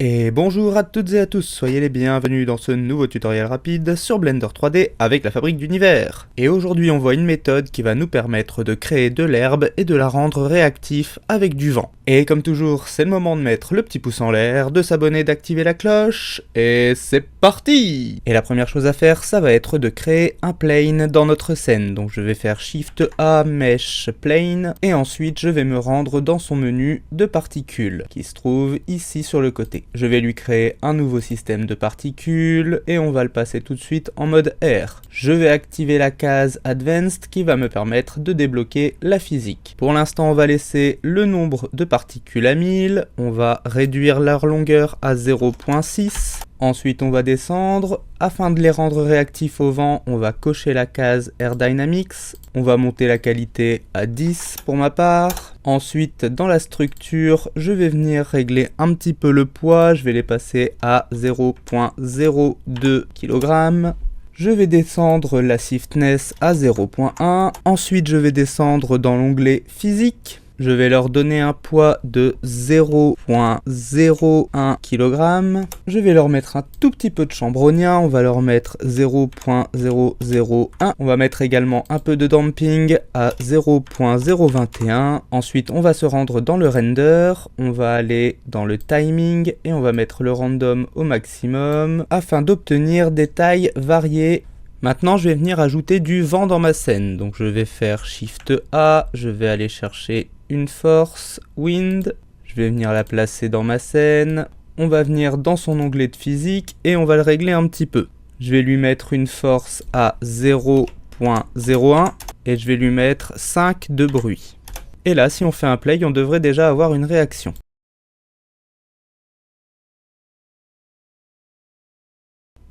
Et bonjour à toutes et à tous, soyez les bienvenus dans ce nouveau tutoriel rapide sur Blender 3D avec la fabrique d'univers. Et aujourd'hui on voit une méthode qui va nous permettre de créer de l'herbe et de la rendre réactif avec du vent. Et comme toujours, c'est le moment de mettre le petit pouce en l'air, de s'abonner, d'activer la cloche, et c'est parti! Et la première chose à faire, ça va être de créer un plane dans notre scène. Donc je vais faire Shift A, Mesh, Plane, et ensuite je vais me rendre dans son menu de particules, qui se trouve ici sur le côté. Je vais lui créer un nouveau système de particules, et on va le passer tout de suite en mode air. Je vais activer la case Advanced, qui va me permettre de débloquer la physique. Pour l'instant, on va laisser le nombre de particules à 1000, on va réduire leur longueur à 0.6, ensuite on va descendre, afin de les rendre réactifs au vent, on va cocher la case Air Dynamics, on va monter la qualité à 10 pour ma part, ensuite dans la structure, je vais venir régler un petit peu le poids, je vais les passer à 0.02 kg. Je vais descendre la Swiftness à 0.1, ensuite je vais descendre dans l'onglet physique. Je vais leur donner un poids de 0.01 kg. Je vais leur mettre un tout petit peu de chambronien. On va leur mettre 0.001. On va mettre également un peu de damping à 0.021. Ensuite, on va se rendre dans le render. On va aller dans le timing et on va mettre le random au maximum afin d'obtenir des tailles variées. Maintenant, je vais venir ajouter du vent dans ma scène. Donc, je vais faire Shift A. Je vais aller chercher une force, Wind, je vais venir la placer dans ma scène, on va venir dans son onglet de physique et on va le régler un petit peu. Je vais lui mettre une force à 0.01 et je vais lui mettre 5 de bruit. Et là, si on fait un play, on devrait déjà avoir une réaction.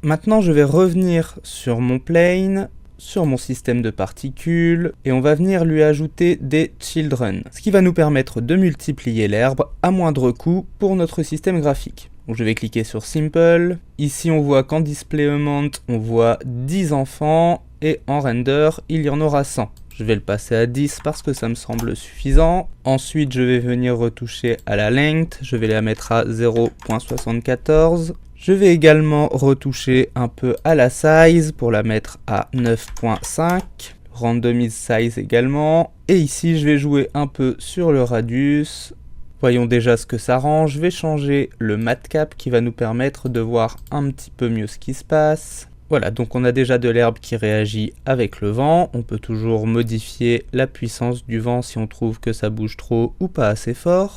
Maintenant, je vais revenir sur mon plane, sur mon système de particules, et on va venir lui ajouter des children, ce qui va nous permettre de multiplier l'herbe à moindre coût pour notre système graphique. Donc je vais cliquer sur Simple, ici on voit qu'en Display Amount, on voit 10 enfants, et en Render, il y en aura 100. Je vais le passer à 10 parce que ça me semble suffisant. Ensuite, je vais venir retoucher à la length, je vais la mettre à 0.74. Je vais également retoucher un peu à la size pour la mettre à 9.5. Randomize size également. Et ici, je vais jouer un peu sur le radius. Voyons déjà ce que ça rend. Je vais changer le matcap qui va nous permettre de voir un petit peu mieux ce qui se passe. Voilà, donc on a déjà de l'herbe qui réagit avec le vent. On peut toujours modifier la puissance du vent si on trouve que ça bouge trop ou pas assez fort.